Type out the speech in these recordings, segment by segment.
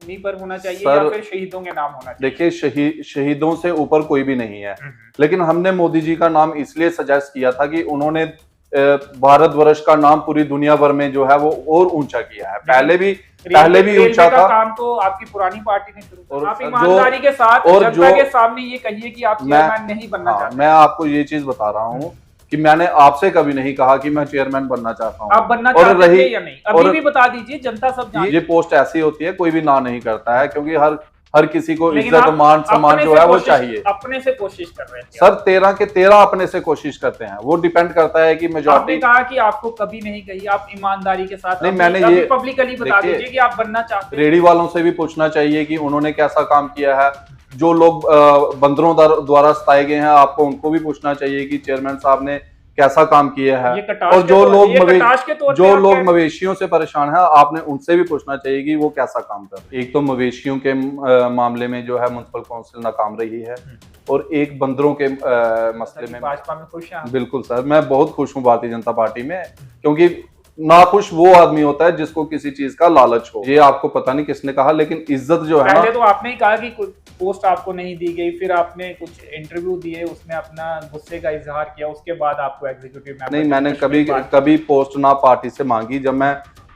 उन्हीं पर होना चाहिए सर, या फिर शहीदों के नाम होना चाहिए? देखिए शहीदों से ऊपर कोई भी नहीं है, लेकिन हमने मोदी जी का नाम इसलिए सजेस्ट किया था कि उन्होंने भारतवर्ष का नाम पूरी दुनिया भर में जो है वो और ऊंचा किया है। पहले भी ऊंचा का था। काम तो आपकी पुरानी पार्टी ने शुरू किया। और आप ईमानदारी के साथ और जनता के सामने ये कहिए कि आप चेयरमैन नहीं बनना चाहते। मैं आपको ये चीज बता रहा हूँ कि मैंने आपसे कभी नहीं कहा कि मैं चेयरमैन बनना चाहता हूँ। आप बनना चाहते थे या नहीं? अभी भी बता दीजिए, जनता सब जानती है। ये पोस्ट ऐसी होती है, कोई भी ना नहीं करता है, क्योंकि हर किसी को इज्जत मान सम्मान जो है वो चाहिए। अपने से कोशिश कर रहे हैं सर, 13 के 13 अपने से कोशिश करते हैं, वो डिपेंड करता है कि मेजॉरिटी। आपने कहा कि आपको कभी नहीं कही, आप ईमानदारी के साथ नहीं, मैंने ये पब्लिकली बता दीजिए कि आप बनना चाहते हैं। रेडी वालों से भी पूछना चाहिए कि उन्होंने कैसा काम किया है। जो लोग बंदरों द्वारा सताए गए हैं, आपको उनको भी पूछना चाहिए कि चेयरमैन साहब ने कैसा काम किया है। और जो लोग मवेशियों से परेशान है, आपने उनसे भी पूछना चाहिए कि वो कैसा काम कर रहे हैं। एक तो मवेशियों के मामले में जो है म्युनिसिपल काउंसिल नाकाम रही है, और एक बंदरों के मसले में भाजपा में खुश हैं? बिल्कुल सर, मैं बहुत खुश हूँ भारतीय जनता पार्टी में, क्योंकि नाखुश वो आदमी होता है जिसको किसी चीज का लालच हो। ये आपको पता नहीं किसने कहा, लेकिन इज्जत जो है, पहले तो आपने ही कहा कि कुछ पोस्ट आपको नहीं दी गई, फिर आपने कुछ इंटरव्यू दिए, उसमें अपना गुस्से का इजहार किया, उसके बाद आपको एग्जीक्यूटिव मेंबर। नहीं, मैंने कभी पोस्ट ना पार्टी से मांगी। जब मैं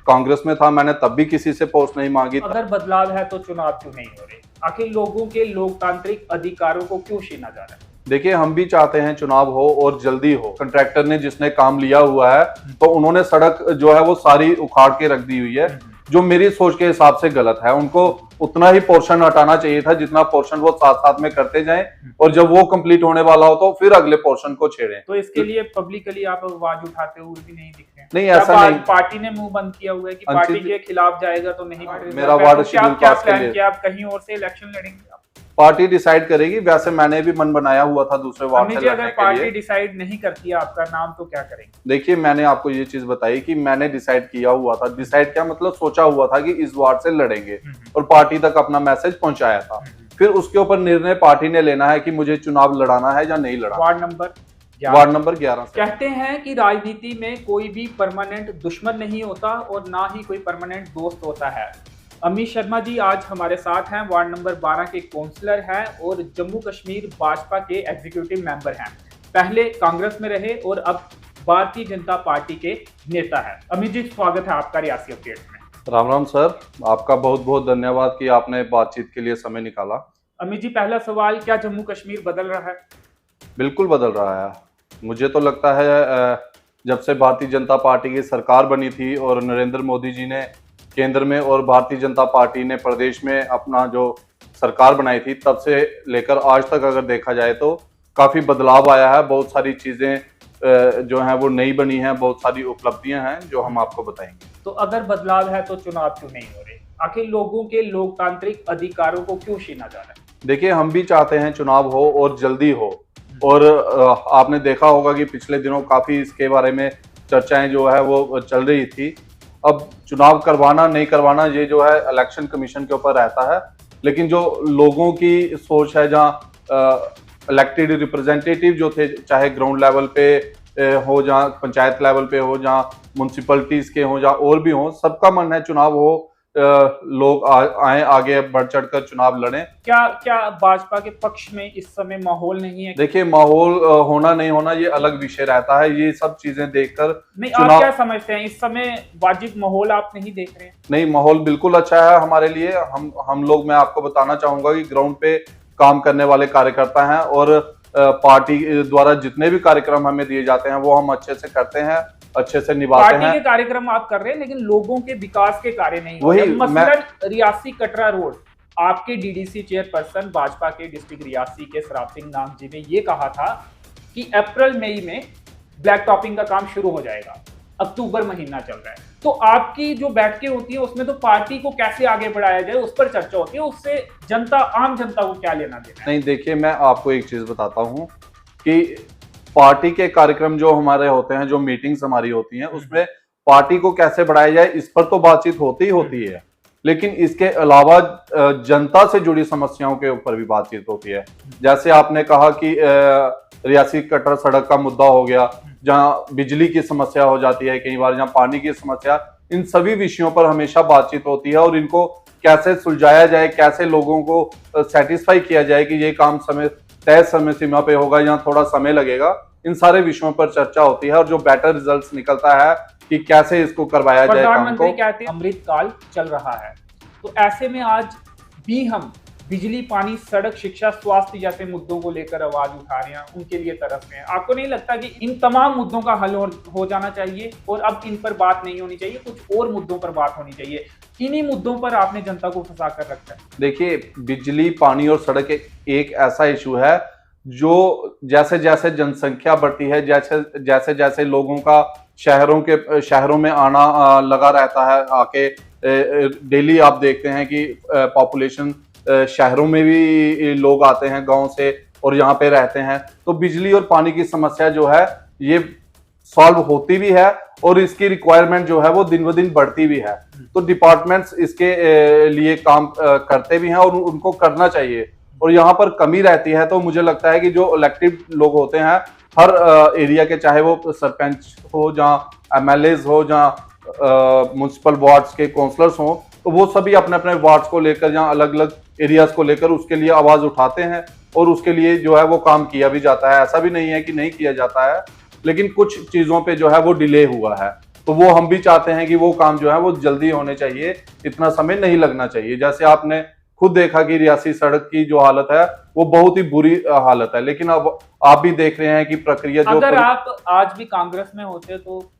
कांग्रेस में था, मैंने तब भी किसी से पोस्ट नहीं मांगी। अगर बदलाव है तो चुनाव क्यों नहीं हो रहे? आखिर लोगों के लोकतांत्रिक अधिकारों को क्यों छीना जा रहा है? देखिए, हम भी चाहते हैं चुनाव हो और जल्दी हो। कंट्रैक्टर ने जिसने काम लिया हुआ है, तो उन्होंने सड़क जो है वो सारी उखाड़ के रख दी हुई है, जो मेरी सोच के हिसाब से गलत है। उनको उतना ही पोर्शन हटाना चाहिए था जितना पोर्शन वो साथ साथ में करते जाएं, और जब वो कंप्लीट होने वाला हो तो फिर अगले पोर्शन को छेड़ें। तो इसके लिए पब्लिकली आप आवाज उठाते हुए भी नहीं दिख रहे हैं? नहीं, ऐसा नहीं। पार्टी ने मुंह बंद किया हुआ है कि पार्टी के खिलाफ जाएगा तो नहीं। मेरा वार्ड शेड्यूल पास के लिए आप कहीं और से इलेक्शन लड़ेंगे? पार्टी डिसाइड करेगी। वैसे मैंने भी मन बनाया हुआ था दूसरे वार्ड से लड़ने के लिए। पार्टी डिसाइड नहीं करती है आपका नाम, तो क्या करेंगे? देखिए, मैंने आपको ये चीज बताई कि मैंने डिसाइड किया हुआ था। डिसाइड क्या मतलब, सोचा हुआ था कि इस वार्ड से लड़ेंगे, और पार्टी तक अपना मैसेज पहुंचाया था। फिर उसके ऊपर निर्णय पार्टी ने लेना है कि मुझे चुनाव लड़ाना है या नहीं लड़ाना। वार्ड नंबर 11 कहते हैं कि राजनीति में कोई भी परमानेंट दुश्मन नहीं होता और ना ही कोई परमानेंट दोस्त होता है। अमित शर्मा जी आज हमारे साथ हैं, वार्ड नंबर 12 के काउंसलर हैं और जम्मू कश्मीर भाजपा के एग्जीक्यूटिव मेंबर हैं। पहले कांग्रेस में रहे और अब भारतीय जनता पार्टी के नेता हैं। अमित जी, स्वागत है आपका रियासी अपडेट में। राम राम सर, आपका बहुत बहुत धन्यवाद कि आपने बातचीत के लिए समय निकाला। अमित जी, पहला सवाल, क्या जम्मू कश्मीर बदल रहा है? बिल्कुल बदल रहा है। मुझे तो लगता है जब से भारतीय जनता पार्टी की सरकार बनी थी और नरेंद्र मोदी जी ने केंद्र में और भारतीय जनता पार्टी ने प्रदेश में अपना जो सरकार बनाई थी, तब से लेकर आज तक अगर देखा जाए तो काफी बदलाव आया है। बहुत सारी चीजें जो हैं वो नई बनी हैं, बहुत सारी उपलब्धियां हैं जो हम आपको बताएंगे। तो अगर बदलाव है तो चुनाव क्यों नहीं हो रहे? आखिर लोगों के लोकतांत्रिक अधिकारों को क्यों छीना जा रहा है? देखिए, हम भी चाहते हैं चुनाव हो और जल्दी हो, और आपने देखा होगा कि पिछले दिनों काफी इसके बारे में चर्चाएं जो है वो चल रही थी। अब चुनाव करवाना नहीं करवाना ये जो है इलेक्शन कमीशन के ऊपर रहता है, लेकिन जो लोगों की सोच है, जहाँ इलेक्टेड रिप्रेजेंटेटिव जो थे, चाहे ग्राउंड लेवल पे हो, जहाँ पंचायत लेवल पे हो, जहाँ म्यूनसिपलिटीज के हो, जहाँ और भी हो, सबका मन है चुनाव हो, लोग आए आगे बढ़ चढ़कर चुनाव लड़ें। क्या भाजपा के पक्ष में इस समय माहौल नहीं है? देखिए, माहौल होना नहीं होना ये अलग विषय रहता है। ये सब चीजें देखकर नहीं, आप क्या समझते हैं, इस समय वाजिब माहौल आप नहीं देख रहे हैं? नहीं, माहौल बिल्कुल अच्छा है हमारे लिए। हम लोग, मैं आपको बताना चाहूंगा कि ग्राउंड पे काम करने वाले कार्यकर्ता हैं, और पार्टी द्वारा जितने भी कार्यक्रम हमें दिए जाते हैं वो हम अच्छे से करते हैं, अच्छे से निभाते हैं। पार्टी के कार्यक्रम आप कर रहे हैं, लेकिन लोगों के विकास के कार्य नहीं हो रहे। मसलन रियासी कटरा रोड, आपके डीडीसी चेयरपर्सन भाजपा के डिस्ट्रिक्ट रियासी के सराब सिंह नाग जी ने ये कहा था कि अप्रैल मई में ब्लैक टॉपिंग का काम शुरू हो जाएगा। अक्टूबर महीना चल रहा है, तो आपकी जो बैठकें होती है उसमें तो पार्टी को कैसे आगे बढ़ाया जाए उस पर चर्चा होती है, उससे आम जनता को क्या लेना देना? नहीं, देखिए, मैं आपको एक चीज बताता हूँ कि पार्टी के कार्यक्रम जो हमारे होते हैं, जो मीटिंग्स हमारी होती हैं, उसमें पार्टी को कैसे बढ़ाया जाए इस पर तो बातचीत होती ही होती है, लेकिन इसके अलावा जनता से जुड़ी समस्याओं के ऊपर भी बातचीत होती है। जैसे आपने कहा कि रियासी कटरा सड़क का मुद्दा हो गया, जहां बिजली की समस्या हो जाती है कई बार, जहां पानी की समस्या, इन सभी विषयों पर हमेशा बातचीत होती है, और इनको कैसे सुलझाया जाए, कैसे लोगों को सेटिस्फाई किया जाए कि ये काम तय समय सीमा पे होगा या थोड़ा समय लगेगा, इन सारे विषयों पर चर्चा होती है और जो बेटर रिजल्ट निकलता है कि कैसे इसको करवाया जाए काम को। प्रधानमंत्री कहते हैं अमृत काल चल रहा है, तो ऐसे में आज भी हम बिजली, पानी, सड़क, शिक्षा, स्वास्थ्य जैसे मुद्दों को लेकर आवाज उठा रहे हैं, उनके लिए तरस रहे हैं। आपको नहीं लगता कि इन तमाम मुद्दों का हल हो जाना चाहिए और अब इन पर बात नहीं होनी चाहिए, कुछ और मुद्दों पर बात होनी चाहिए? किन्हीं मुद्दों पर आपने जनता को फंसा कर रखा है। देखिए, बिजली, पानी और सड़क एक ऐसा इशू है जो जैसे जैसे जनसंख्या बढ़ती है, जैसे जैसे लोगों का शहरों में आना लगा रहता है, आके डेली आप देखते हैं कि पॉपुलेशन शहरों में भी लोग आते हैं गांव से और यहाँ पे रहते हैं, तो बिजली और पानी की समस्या जो है ये सॉल्व होती भी है और इसकी रिक्वायरमेंट जो है वो दिन ब दिन बढ़ती भी है। तो डिपार्टमेंट्स इसके लिए काम करते भी हैं और उनको करना चाहिए, और यहाँ पर कमी रहती है तो मुझे लगता है कि जो इलेक्टेड लोग होते हैं हर एरिया के, चाहे वो सरपंच हो, जहाँ MLAs हो, जहाँ म्युनिसिपल वार्ड्स के काउंसलर्स हो, तो वो सभी अपने अपने वार्ड्स को लेकर, जहाँ अलग अलग एरियाज को लेकर उसके लिए आवाज उठाते हैं और उसके लिए जो है वो काम किया भी जाता है। ऐसा भी नहीं है कि नहीं किया जाता है, लेकिन कुछ चीजों पे जो है वो डिले हुआ है, तो वो हम भी चाहते हैं कि वो काम जो है वो जल्दी होने चाहिए, इतना समय नहीं लगना चाहिए। जैसे आपने खुद देखा कि रियासी सड़क की जो हालत है वो बहुत ही बुरी हालत है, लेकिन अब आप भी देख रहे हैं कि प्रक्रिया जो, अगर आप आज भी कांग्रेस में होते तो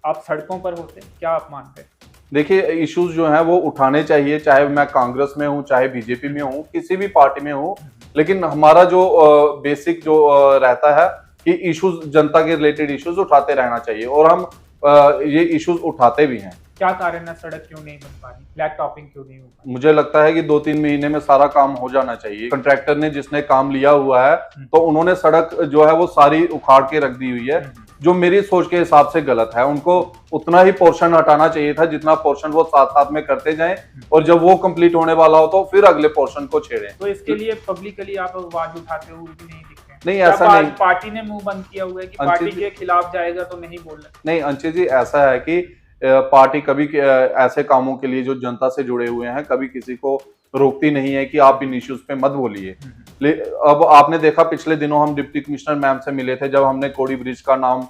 आप सड़कों पर होते, क्या आप मानते हैं? देखिए, इश्यूज जो हैं वो उठाने चाहिए, चाहे मैं कांग्रेस में हूं, चाहे बीजेपी में हूं, किसी भी पार्टी में हूं, लेकिन हमारा जो बेसिक जो रहता है कि इश्यूज, जनता के रिलेटेड इश्यूज उठाते रहना चाहिए और हम ये इश्यूज उठाते भी हैं। क्या कारण है सड़क क्यों नहीं बन पा रही, ब्लैक टॉपिंग क्यों नहीं हो पा रही? मुझे लगता है कि 2-3 महीने में सारा काम हो जाना चाहिए। कंट्रैक्टर ने जिसने काम लिया हुआ है तो उन्होंने सड़क जो है वो सारी उखाड़ के रख दी हुई है, जो मेरी सोच के हिसाब से गलत है। उनको उतना ही पोर्शन हटाना चाहिए था जितना पोर्शन वो साथ साथ में करते जाएं, और जब वो कंप्लीट होने वाला हो तो फिर अगले पोर्शन को छेड़ें। तो इसके लिए पब्लिकली आप आवाज उठाते हुए भी नहीं दिखते हैं? नहीं, ऐसा नहीं। पार्टी ने मुंह बंद किया हुआ है कि पार्टी के खिलाफ जाएगा तो नहीं बोल रहे? नहीं अंशित जी, ऐसा है कि पार्टी कभी ऐसे कामों के लिए जो जनता से जुड़े हुए हैं कभी किसी को रोकती नहीं है कि आप इन इश्यूज पे मत बोलिए। अब आपने देखा, पिछले दिनों हम डिप्टी कमिश्नर मैम से मिले थे, जब हमने कोड़ी ब्रिज का नाम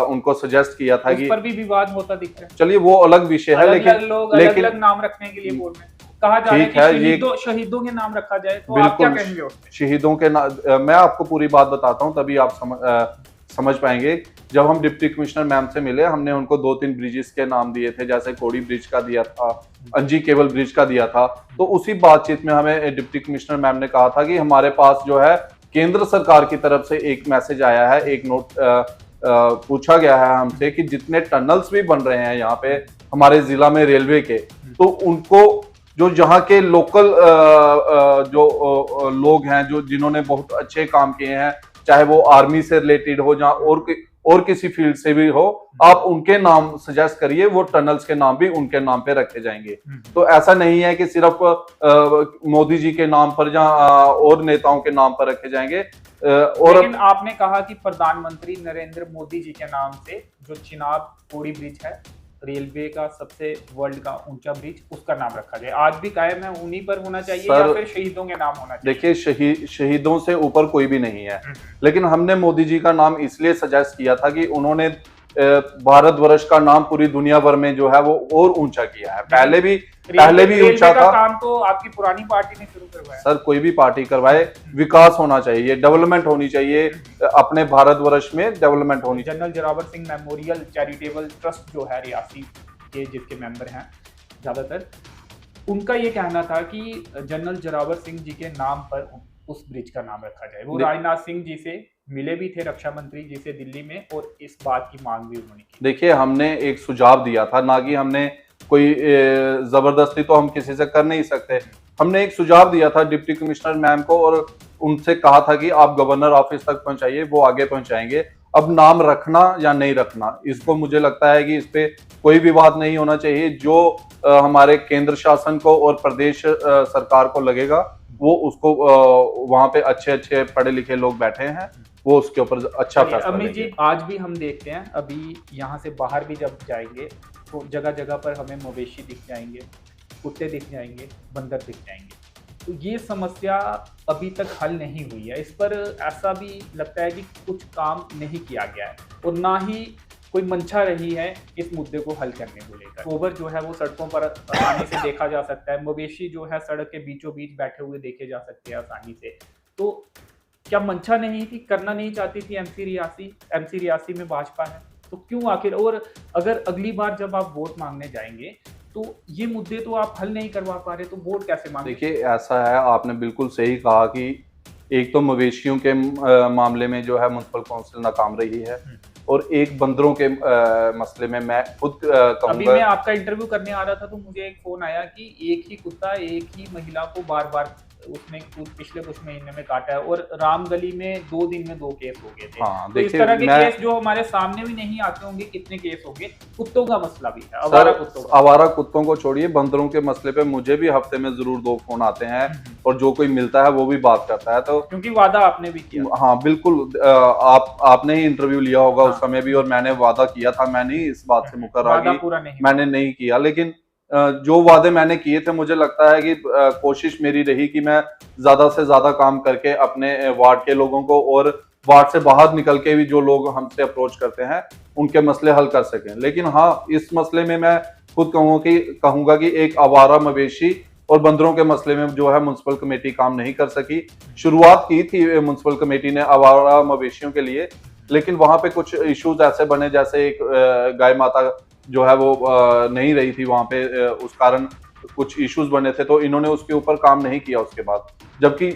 उनको सजेस्ट किया था कि, उस पर भी विवाद होता दिख रहा है। चलिए वो अलग विषय है, लेकिन लोग अलग नाम रखने के लिए बोल रहे हैं, कहा जा रहा है कि शहीदों के नाम रखा जाए, तो आप क्या कहेंगे? शहीदों के नाम, मैं आपको पूरी बात बताता हूँ तभी आप समझ पाएंगे। जब हम डिप्टी कमिश्नर मैम से मिले, हमने उनको 2-3 ब्रिजेस के नाम दिए थे, जैसे कोड़ी ब्रिज का दिया था, अंजी केबल ब्रिज का दिया था। तो उसी बातचीत में हमें डिप्टी कमिश्नर मैम ने कहा था कि हमारे पास जो है केंद्र सरकार की तरफ से एक मैसेज आया है, एक नोट पूछा गया है हमसे कि जितने टनल्स भी बन रहे हैं यहाँ पे हमारे जिला में रेलवे के, तो उनको जो यहाँ के लोकल जो लोग हैं, जो जिन्होंने बहुत अच्छे काम किए हैं, चाहे वो आर्मी से रिलेटेड हो, जहाँ और किसी फील्ड से भी हो, आप उनके नाम सजेस्ट करिए, वो टनल्स के नाम भी उनके नाम पे रखे जाएंगे। तो ऐसा नहीं है कि सिर्फ मोदी जी के नाम पर या और नेताओं के नाम पर रखे जाएंगे। और लेकिन आपने कहा कि प्रधानमंत्री नरेंद्र मोदी जी के नाम से जो चिनाब कोड़ी ब्रिज है, रेलवे का सबसे वर्ल्ड का ऊंचा ब्रिज, उसका नाम रखा जाए, आज भी कायम है, उन्हीं पर होना चाहिए या फिर शहीदों के नाम होना चाहिए? देखिए, शहीदों से ऊपर कोई भी नहीं है, लेकिन हमने मोदी जी का नाम इसलिए सजेस्ट किया था कि उन्होंने भारतवर्ष का नाम पूरी दुनिया भर में जो है वो और ऊंचा किया है। पहले भी ऊंचा था। काम तो आपकी पुरानी पार्टी ने शुरू करवाया। सर, कोई भी पार्टी करवाए, विकास होना चाहिए, डेवलपमेंट होनी चाहिए, अपने भारतवर्ष में डेवलपमेंट होनी चाहिए। General Zorawar Singh memorial charitable trust जो है रियासी के, जिसके मेंबर हैं ज्यादातर, उनका ये कहना था कि जनरल जोरावर सिंह जी के नाम पर उस ब्रिज का नाम रखा जाए। वो राजनाथ सिंह जी से मिले भी थे, रक्षा मंत्री जी से दिल्ली में, और इस बात की मांग भी उन्होंने की। देखिए, हमने एक सुझाव दिया था, ना कि हमने कोई जबरदस्ती तो हम किसी से कर नहीं सकते। हमने एक सुझाव दिया था डिप्टी कमिश्नर मैम को और उनसे कहा था कि आप गवर्नर ऑफिस तक पहुंचाइए, वो आगे पहुंचाएंगे। अब नाम रखना या नहीं रखना, इसको मुझे लगता है कि इस पे कोई विवाद नहीं होना चाहिए। जो हमारे केंद्र शासन को और प्रदेश सरकार को लगेगा, वो उसको वहां पे अच्छे पढ़े लिखे लोग बैठे हैं, वो उसके ऊपर अच्छा फैसला अमित जी, आज भी हम देखते हैं, अभी यहाँ से बाहर भी जब जाएंगे तो जगह जगह पर हमें मवेशी दिख जाएंगे, कुत्ते दिख जाएंगे, बंदर दिख जाएंगे। तो ये समस्या अभी तक हल नहीं हुई है। इस पर ऐसा भी लगता है कि कुछ काम नहीं किया गया है और ना ही कोई मंशा रही है इस मुद्दे को हल करने को लेकर। गोबर जो है वो सड़कों पर आसानी से देखा जा सकता है, मवेशी जो है सड़क के बीचों बीच बैठे हुए देखे जा सकते हैं आसानी से। तो क्या मंशा नहीं थी, करना नहीं चाहती थी एमसी रियासी में भाजपा है, तो क्यों आखिर? और अगर अगली बार जब आप वोट मांगने जाएंगे तो ये मुद्दे तो आप हल नहीं करवा पा रहे, तो वोट कैसे मांगे? देखिए, ऐसा है, आपने बिल्कुल सही कहा कि एक तो मवेशियों के मामले में जो है म्युनिसिपल काउंसिल नाकाम रही है और एक बंदरों के मसले में मैं खुद कहूंगा। अभी मैं आपका इंटरव्यू करने आ रहा था तो मुझे एक फोन आया कि एक ही कुत्ता एक ही महिला को बार बार उसने पिछले कुछ महीने में काटा है और रामगली में 2 दिन में 2 केस हो गए थे। हाँ, तो इस तरह के केस जो हमारे सामने भी नहीं आते होंगे, कितने केस हो गए। कुत्तों का मसला भी है, आवारा कुत्तों को छोड़िए, बंदरों के मसले पे मुझे भी हफ्ते में जरूर 2 फोन आते हैं और जो कोई मिलता है वो भी बात करता है। तो क्योंकि वादा आपने भी किया। हाँ बिल्कुल, आपने ही इंटरव्यू लिया होगा उस समय भी, और मैंने वादा किया था, मैं नहीं इस बात से मुकर रहा कि मैंने नहीं किया, लेकिन जो वादे मैंने किए थे मुझे लगता है कि कोशिश मेरी रही कि मैं ज्यादा से ज्यादा काम करके अपने वार्ड के लोगों को और वार्ड से बाहर निकल के भी जो लोग हमसे अप्रोच करते हैं उनके मसले हल कर सकें। लेकिन हाँ, इस मसले में मैं खुद कहूंगा कि एक आवारा मवेशी और बंदरों के मसले में जो है म्युनिसिपल कमेटी काम नहीं कर सकी। शुरुआत की थी म्युनिसिपल कमेटी ने आवारा मवेशियों के लिए, लेकिन वहां पे कुछ इश्यूज ऐसे बने, जैसे एक गाय माता जो है वो नहीं रही थी वहां पे, उस कारण कुछ इश्यूज बने थे, तो इन्होंने उसके ऊपर काम नहीं किया उसके बाद, जबकि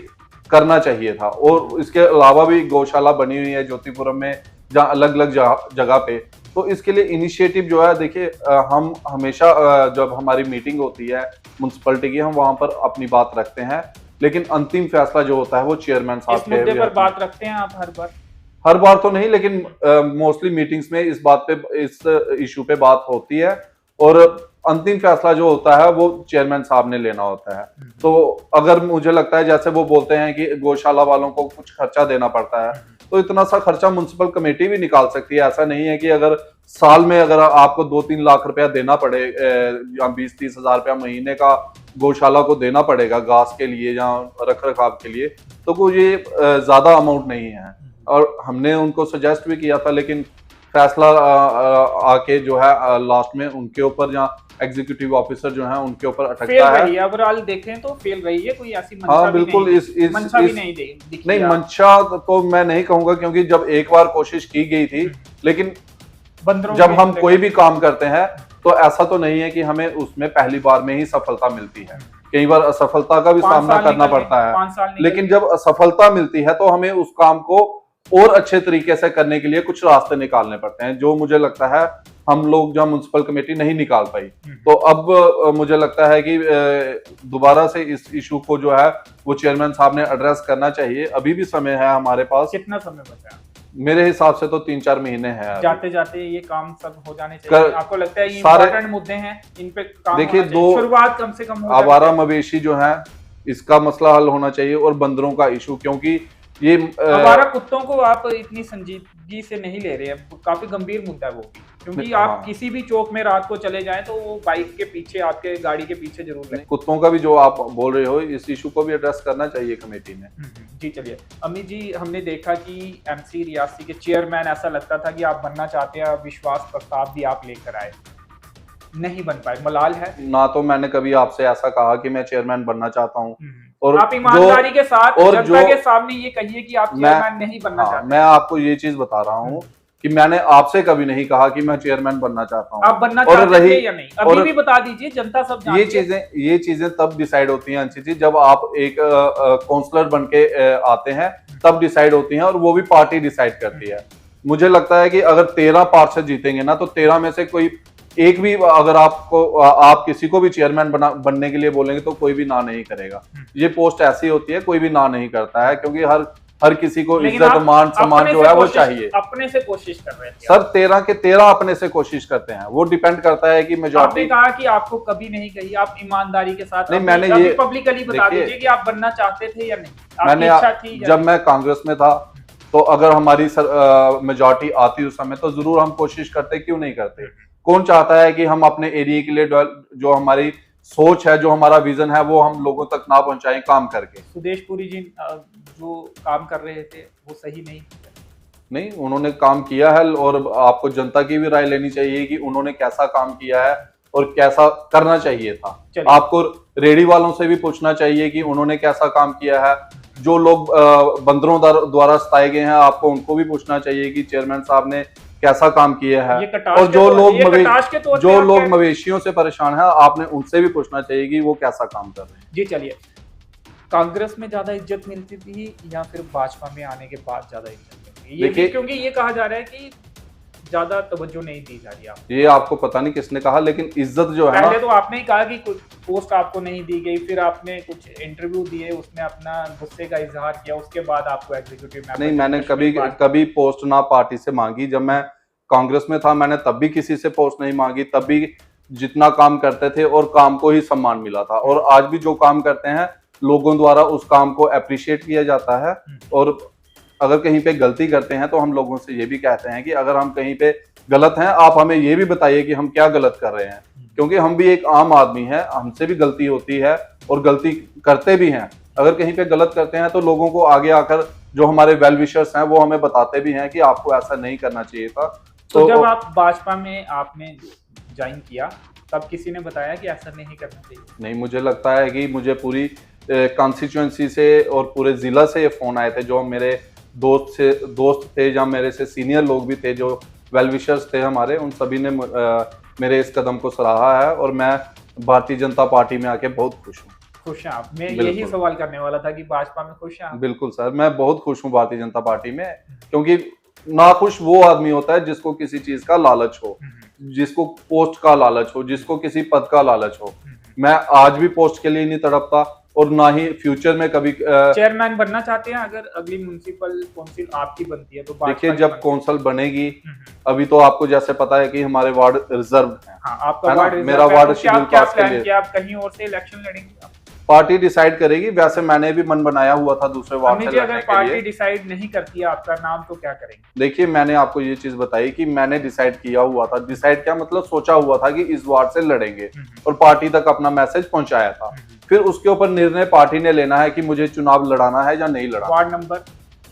करना चाहिए था। और इसके अलावा भी गौशाला बनी हुई है ज्योतिपुरम में, जहाँ अलग अलग जगह पे, तो इसके लिए इनिशिएटिव जो है, देखिए हम हमेशा जब हमारी मीटिंग होती है म्युनिसिपैलिटी की, हम वहां पर अपनी बात रखते हैं, लेकिन अंतिम फैसला जो होता है वो चेयरमैन साहब इस मुद्दे पर बात रखते हैं आप हर बार तो नहीं, लेकिन मोस्टली मीटिंग्स में इस बात पे, इस इशू पे बात होती है और अंतिम फैसला जो होता है वो चेयरमैन साहब ने लेना होता है। तो अगर मुझे लगता है, जैसे वो बोलते हैं कि गौशाला वालों को कुछ खर्चा देना पड़ता है, तो इतना सा खर्चा म्युनिसिपल कमेटी भी निकाल सकती है। ऐसा नहीं है कि अगर साल में अगर आपको 2-3 लाख रुपया देना पड़े या 20-30 हजार रुपया महीने का गौशाला को देना पड़ेगा घास के लिए या रख रखाव के लिए, तो कोई ये ज्यादा अमाउंट नहीं है। और हमने उनको सजेस्ट भी किया था, लेकिन फैसला आके जो है लास्ट में उनके ऊपर, जहाँ एग्जीक्यूटिव ऑफिसर जो है उनके ऊपर अटकता है। ओवरऑल देखें तो फेल रही है, कोई ऐसी मंशा हाँ बिल्कुल, नहीं मंशा तो मैं नहीं कहूंगा, क्योंकि जब एक बार कोशिश की गई थी, लेकिन जब हम कोई भी काम करते हैं तो ऐसा तो नहीं है कि हमें उसमें पहली बार में ही सफलता मिलती है, कई बार असफलता का भी सामना करना पड़ता है। लेकिन जब असफलता मिलती है तो हमें उस काम को और अच्छे तरीके से करने के लिए कुछ रास्ते निकालने पड़ते हैं, जो मुझे लगता है हम लोग जब म्युनिसिपल कमेटी नहीं निकाल पाई। तो अब मुझे लगता है कि दोबारा से इस इशू को जो है वो चेयरमैन साहब ने एड्रेस करना चाहिए। अभी भी समय है हमारे पास। कितना समय बचा है? मेरे हिसाब से तो 3-4 महीने हैं। जाते जाते ये काम सब हो जाने चाहिए। आपको लगता है ये इंपॉर्टेंट मुद्दे हैं, इन पे काम देखिए, 2 शुरुआत कम से कम आवारा मवेशी जो है इसका मसला हल होना चाहिए, और बंदरों का इशू, क्योंकि ये आवारा कुत्तों को आप इतनी संजीदगी से नहीं ले रहे हैं, काफी गंभीर मुद्दा है वो भी, क्योंकि आप किसी भी चौक में रात को चले जाएं तो वो बाइक के पीछे, आपके गाड़ी के पीछे जरूर रहे। कुत्तों का भी जो आप बोल रहे हो, इस इशू को भी एड्रेस करना चाहिए कमेटी ने। जी चलिए अमित जी, हमने देखा कि एमसी रियासी के चेयरमैन, ऐसा लगता था कि आप बनना चाहते हैं, विश्वास प्रस्ताव भी आप लेकर आए, नहीं बन पाए, मलाल है ना। तो मैंने कभी आपसे ऐसा कहा कि मैं चेयरमैन बनना चाहता हूँ, और आप ईमानदारी के साथ और जनता के सामने ये कहिए कि आप चेयरमैन नहीं बनना चाहते। मैं आपको ये चीज बता रहा हूँ कि मैंने आपसे कभी नहीं कहा कि मैं चेयरमैन बनना चाहता हूँ। आप बनना चाहते थे या नहीं, अभी भी बता दीजिए, जनता सब जानती है। ये चीजें तब डिसाइड होती हैं अंशी जी, जब आप एक काउंसलर बन के आते हैं तब डिसाइड होती हैं, और वो भी पार्टी डिसाइड करती है। मुझे लगता है कि अगर 13 पार्षद जीतेंगे ना, तो 13 में से कोई एक भी, अगर आप किसी को भी चेयरमैन बनने के लिए बोलेंगे तो कोई भी ना नहीं करेगा। ये पोस्ट ऐसी होती है, कोई भी ना नहीं करता है, क्योंकि हर किसी को इज्जत, मान, सम्मान जो है वो चाहिए। अपने से कोशिश कर रहे हैं सर, 13 के 13 अपने से कोशिश करते हैं, वो डिपेंड करता है कि मेजॉरिटी। आपने कहा कि आपको कभी नहीं कही, आप ईमानदारी के साथ नहीं, मैंने ये पब्लिकली बता दीजिए कि आप बनना चाहते थे या नहीं। मैंने इच्छा थी जब मैं कांग्रेस में था, तो अगर हमारी मेजॉरिटी आती उस समय, तो जरूर हम कोशिश करते, क्यों नहीं करते। कौन चाहता है कि हम अपने एरिया के लिए जो हमारी सोच है, जो हमारा विजन है, वो हम लोगों तक ना पहुंचाएं काम करके। सुदेश पुरी जी जो काम कर रहे थे वो सही नहीं? नहीं, उन्होंने काम किया है और आपको जनता की भी राय लेनी चाहिए कि उन्होंने कैसा काम किया है और कैसा करना चाहिए था। आपको रेडी वालों से भी पूछना चाहिए कि उन्होंने कैसा काम किया है। जो लोग बंदरों द्वारा सताए गए हैं, आपको उनको भी पूछना चाहिए कि चेयरमैन साहब ने कैसा काम किया है। और जो लोग मवेशियों से परेशान हैं, आपने उनसे भी पूछना चाहिए कि वो कैसा काम कर रहे हैं। जी चलिए, कांग्रेस में ज्यादा इज्जत मिलती थी या फिर भाजपा में आने के बाद ज्यादा इज्जत मिलती है? ये क्योंकि ये कहा जा रहा है कि ज्यादा तवज्जो नहीं दी जा रही आपको। ये आपको पता नहीं किसने कहा, लेकिन इज्जत जो है, पहले तो आपने ही कहा कि कुछ पोस्ट आपको नहीं दी गई, फिर आपने कुछ इंटरव्यू दिए, उसमें अपना गुस्से का इजहार किया, उसके बाद आपको एग्जीक्यूटिव मेंबर। नहीं, मैंने कभी पोस्ट ना पार्टी से मांगी। जब मैं कांग्रेस में था, मैंने तब भी किसी से पोस्ट नहीं मांगी। तब भी जितना काम करते थे और काम को ही सम्मान मिला था। और आज भी जो काम करते हैं, लोगों द्वारा उस काम को अप्रिशिएट किया जाता है। और अगर कहीं पे गलती करते हैं तो हम लोगों से ये भी कहते हैं कि अगर हम कहीं पे गलत हैं, आप हमें ये भी बताइए कि हम क्या गलत कर रहे हैं, क्योंकि हम भी एक आम आदमी हैं, हमसे भी गलती होती है और गलती करते भी हैं। अगर कहीं पे गलत करते हैं तो लोगों को आगे आकर जो हमारे वेल विशर्स हैं, वो हमें बताते भी हैं कि आपको ऐसा नहीं करना चाहिए था। तो जब आप भाजपा में आपने ज्वाइन किया, तब किसी ने बताया कि ऐसा नहीं करना चाहिए? नहीं, मुझे लगता है कि मुझे पूरी कॉन्स्टिट्यूएंसी से और पूरे जिला से ये फोन आए थे। जो मेरे दोस्त थे या मेरे से सीनियर लोग भी थे, जो वेल विशर्स थे हमारे, उन सभी ने मेरे इस कदम को सराहा है। और मैं भारतीय जनता पार्टी में आके बहुत खुश हूँ। खुश हैं आप? मैं यही सवाल करने वाला था कि भाजपा में खुश हैं आप? बिल्कुल सर, मैं बहुत खुश हूँ भारतीय जनता पार्टी में, क्योंकि नाखुश वो आदमी होता है जिसको किसी चीज का लालच हो, जिसको पोस्ट का लालच हो, जिसको किसी पद का लालच हो। मैं आज भी पोस्ट के लिए नहीं तड़पता और ना ही फ्यूचर में कभी। चेयरमैन बनना चाहते हैं अगर अगली म्युनिसिपल काउंसिल आपकी बनती है तो? देखिए, जब काउंसिल बनेगी, अभी तो आपको जैसे पता है कि हमारे वार्ड रिजर्व है। हाँ, आपका वार्ड रिजर्व मेरा वार्ड शेड्यूल पास के लिए। आप कहीं और से इलेक्शन लड़ेंगे? पार्टी डिसाइड करेगी। वैसे मैंने भी मन बनाया हुआ था दूसरे वार्ड से लड़ने के लिए। अगर पार्टी डिसाइड नहीं करती है आपका नाम, तो क्या करेंगे? देखिए, मैंने आपको ये चीज बताई कि मैंने डिसाइड किया हुआ था। डिसाइड क्या मतलब, सोचा हुआ था कि इस वार्ड से लड़ेंगे और पार्टी तक अपना मैसेज पहुंचाया था। फिर उसके ऊपर निर्णय पार्टी ने लेना है कि मुझे चुनाव लड़ाना है या नहीं लड़ाना।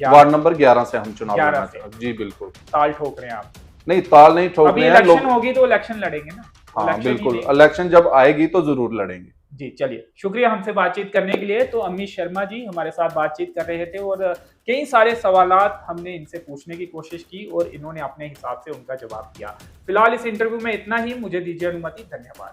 वार्ड नंबर 11 से हम चुनाव लड़ना चाहते हैं। जी बिल्कुल। ताल ठोक रहे हैं आप? नहीं, ताल नहीं ठोक रहे हैं। इलेक्शन होगी तो इलेक्शन लड़ेंगे ना? हाँ बिल्कुल, इलेक्शन जब आएगी तो जरूर लड़ेंगे। जी चलिए, शुक्रिया हमसे बातचीत करने के लिए। तो अमित शर्मा जी हमारे साथ बातचीत कर रहे थे और कई सारे सवालात हमने इनसे पूछने की कोशिश की और इन्होंने अपने हिसाब से उनका जवाब दिया। फिलहाल इस इंटरव्यू में इतना ही। मुझे दीजिए अनुमति। धन्यवाद।